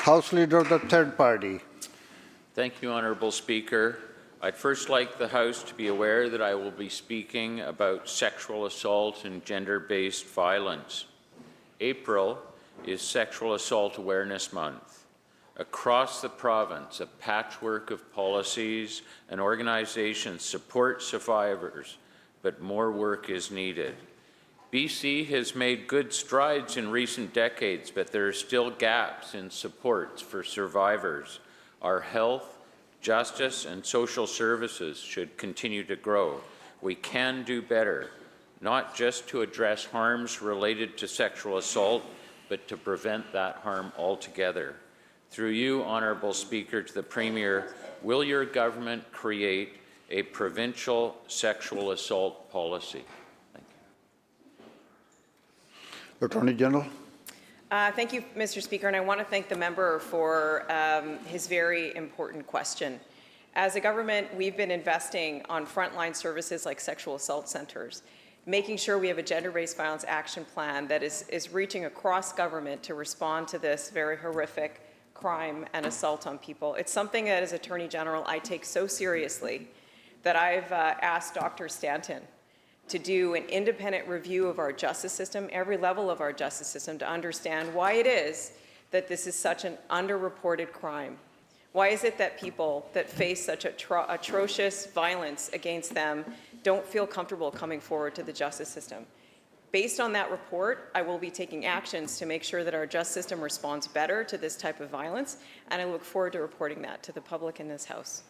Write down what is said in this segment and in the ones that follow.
House Leader of the Third Party. Thank you, Honourable Speaker. I'd first like the House to be aware that I will be speaking about sexual assault and gender-based violence. April is Sexual Assault Awareness Month. Across the province, a patchwork of policies and organizations support survivors, but more work is needed. BC has made good strides in recent decades, but there are still gaps in supports for survivors. Our health, justice, and social services should continue to grow. We can do better, not just to address harms related to sexual assault, but to prevent that harm altogether. Through you, Honourable Speaker, to the Premier, will your government create a provincial sexual assault policy? Thank you. Attorney General. Thank you, Mr. Speaker, and I want to thank the member for his very important question. As a government, we've been investing on frontline services like sexual assault centres, making sure we have a gender-based violence action plan that is reaching across government to respond to this very horrific crime and assault on people. It's something that, as Attorney General, I take so seriously that I've asked Dr. Stanton to do an independent review of our justice system, every level of our justice system, to understand why it is that this is such an underreported crime. Why is it that people that face such atrocious violence against them don't feel comfortable coming forward to the justice system? Based on that report, I will be taking actions to make sure that our justice system responds better to this type of violence, and I look forward to reporting that to the public in this House.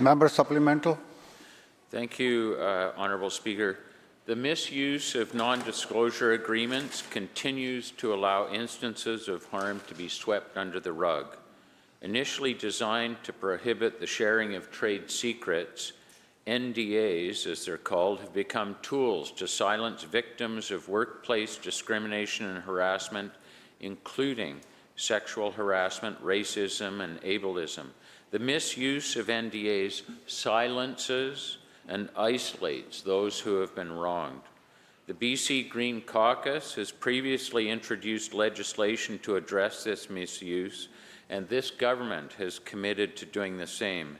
Member Supplemental. Thank you, Honourable Speaker. The misuse of non-disclosure agreements continues to allow instances of harm to be swept under the rug. Initially designed to prohibit the sharing of trade secrets, NDAs, as they're called, have become tools to silence victims of workplace discrimination and harassment, including sexual harassment, racism, and ableism. The misuse of NDAs silences and isolates those who have been wronged. The BC Green Caucus has previously introduced legislation to address this misuse, and this government has committed to doing the same.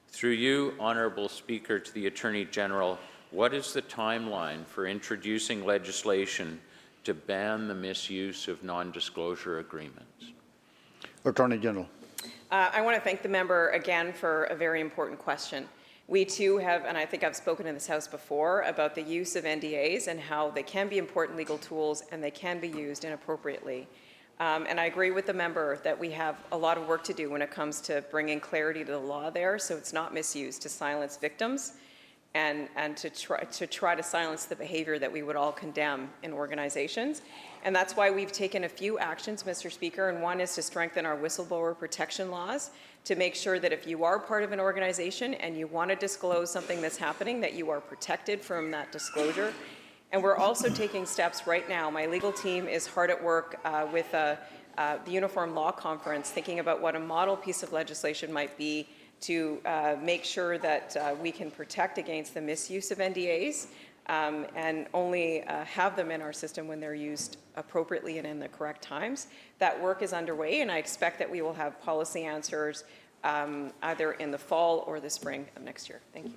Through you, Honourable Speaker, to the Attorney General, what is the timeline for introducing legislation to ban the misuse of non-disclosure agreements? Attorney General. I want to thank the member again for a very important question. We too have, and I think I've spoken in this House before, about the use of NDAs and how they can be important legal tools and they can be used inappropriately. And I agree with the member that we have a lot of work to do when it comes to bringing clarity to the law there, so it's not misused to silence victims and to try to silence the behavior that we would all condemn in organizations. And that's why we've taken a few actions, Mr. Speaker, and one is to strengthen our whistleblower protection laws to make sure that if you are part of an organization and you want to disclose something that's happening, that you are protected from that disclosure. And we're also taking steps right now. My legal team is hard at work with the Uniform Law Conference, thinking about what a model piece of legislation might be to make sure that we can protect against the misuse of NDAs and only have them in our system when they're used appropriately and in the correct times. That work is underway, and I expect that we will have policy answers either in the fall or the spring of next year. Thank you.